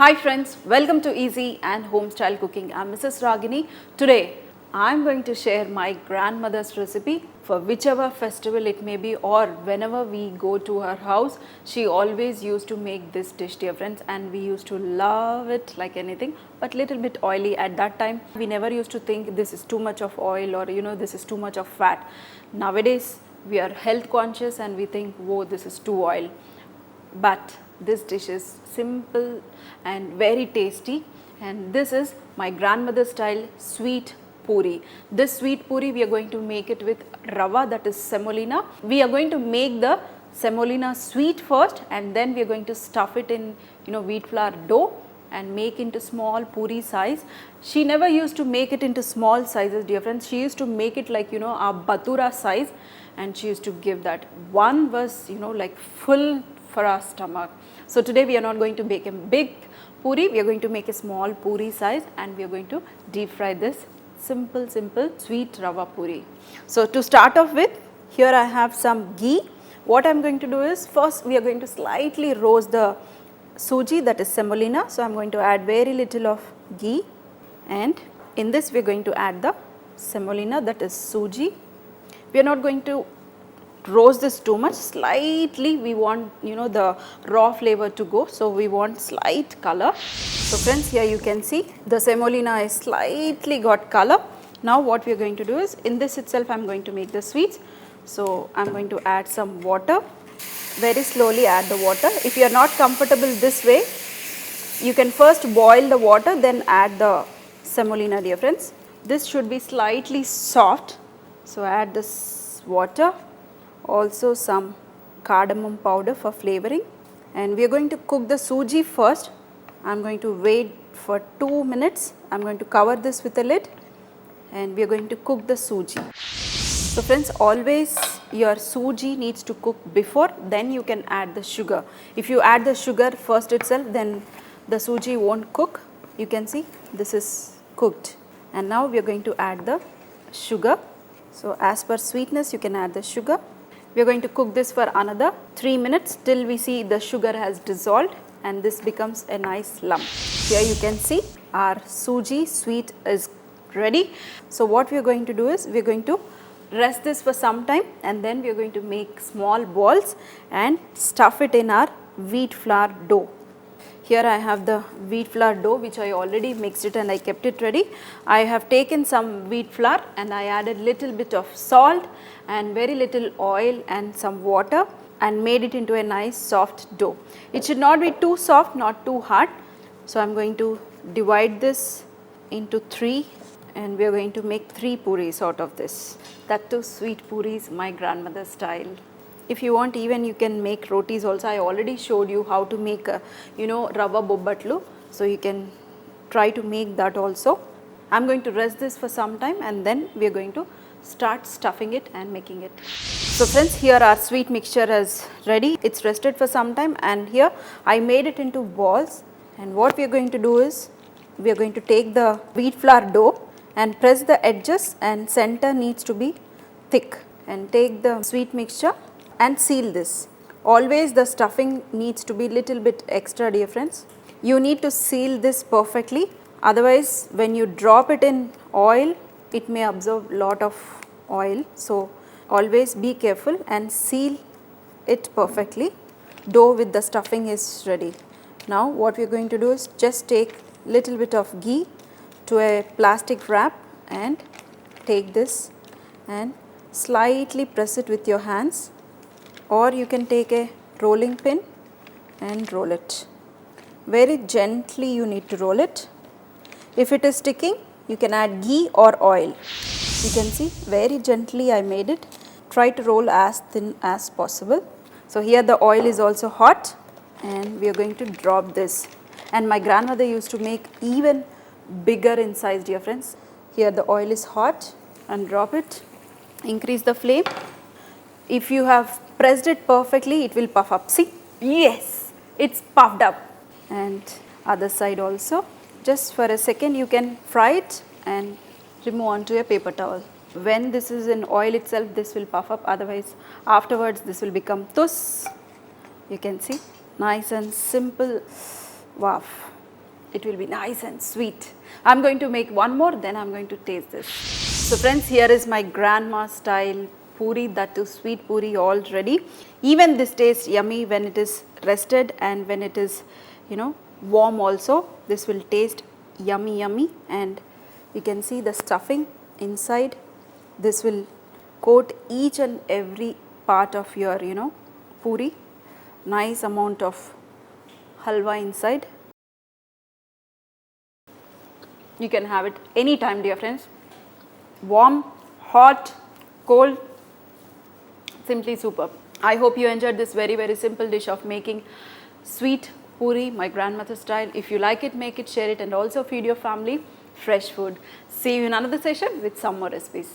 Hi friends, welcome to Easy and Home Style Cooking. I'm Mrs. Ragini. Today, I'm going to share my grandmother's recipe for whichever festival it may be or whenever we go to her house. She always used to make this dish, dear friends, and we used to love it like anything, but little bit oily at that time. We never used to think this is too much of oil or this is too much of fat. Nowadays, we are health conscious and we think, whoa, this is too oil. But this dish is simple and very tasty, and this is my grandmother style sweet puri. This sweet puri we are going to make it with rava, that is semolina. We are going to make the semolina sweet first, and then we are going to stuff it in wheat flour dough and make into small puri size. She never used to make it into small sizes, dear friends. She used to make it like a batura size, and she used to give that. One was like full for our stomach. So today we are not going to make a big puri, we are going to make a small puri size, and we are going to deep fry this simple sweet rava puri. So to start off with, here I have some ghee. What I am going to do is, first we are going to slightly roast the suji, that is semolina. So I am going to add very little of ghee, and in this we are going to add the semolina, that is suji. We are not going to roast this too much, slightly we want the raw flavor to go, so we want slight color. So friends, here you can see the semolina is slightly got color. Now what we are going to do is, in this itself I am going to make the sweets. So I am going to add some water, very slowly add the water. If you are not comfortable this way, you can first boil the water, then add the semolina, dear friends. This should be slightly soft, so add this water. Also some cardamom powder for flavoring, and we are going to cook the suji first. I am going to wait for 2 minutes. I am going to cover this with a lid, and we are going to cook the suji. So friends, always your suji needs to cook before, then you can add the sugar. If you add the sugar first itself, then the suji won't cook. You can see this is cooked, and now we are going to add the sugar. So as per sweetness, you can add the sugar. We are going to cook this for another 3 minutes till we see the sugar has dissolved and this becomes a nice lump. Here you can see our suji sweet is ready. So what we are going to do is, we are going to rest this for some time, and then we are going to make small balls and stuff it in our wheat flour dough. Here I have the wheat flour dough which I already mixed it and I kept it ready. I have taken some wheat flour and I added little bit of salt and very little oil and some water and made it into a nice soft dough. It should not be too soft, not too hard. So I am going to divide this into 3, and we are going to make 3 puris out of this. That too sweet puris, my grandmother's style. If you want, even you can make rotis also. I already showed you how to make rava bobbatlu, so you can try to make that also. I am going to rest this for some time, and then we are going to start stuffing it and making it. So friends, here our sweet mixture is ready. It's rested for some time, and here I made it into balls, and what we are going to do is, we are going to take the wheat flour dough and press the edges, and center needs to be thick, and take the sweet mixture and seal this. Always the stuffing needs to be little bit extra, dear friends. You need to seal this perfectly, otherwise when you drop it in oil, it may absorb lot of oil. So always be careful and seal it perfectly. Dough with the stuffing is ready. Now what we are going to do is, just take little bit of ghee to a plastic wrap and take this and slightly press it with your hands, or you can take a rolling pin and roll it. Very gently you need to roll it. If it is sticking, you can add ghee or oil. You can see very gently I made it. Try to roll as thin as possible. So here the oil is also hot, and we are going to drop this. And my grandmother used to make even bigger in size, dear friends. Here the oil is hot, and drop it. Increase the flame. If you have pressed it perfectly, it will puff up. See? Yes, it's puffed up. And other side also. Just for a second you can fry it and remove onto a paper towel. When this is in oil itself, this will puff up, otherwise afterwards this will become tus. You can see, nice and simple. Wow. It will be nice and sweet. I'm going to make one more, then I'm going to taste this. So friends, here is my grandma style puri, that is sweet puri, all ready. Even this tastes yummy when it is rested and when it is, warm also. This will taste yummy, and you can see the stuffing inside. This will coat each and every part of your, puri. Nice amount of halwa inside. You can have it anytime, dear friends. Warm, hot, cold, simply superb. I hope you enjoyed this very simple dish of making sweet puri, my grandmother style. If you like it, make it, share it, and also feed your family fresh food. See you in another session with some more recipes.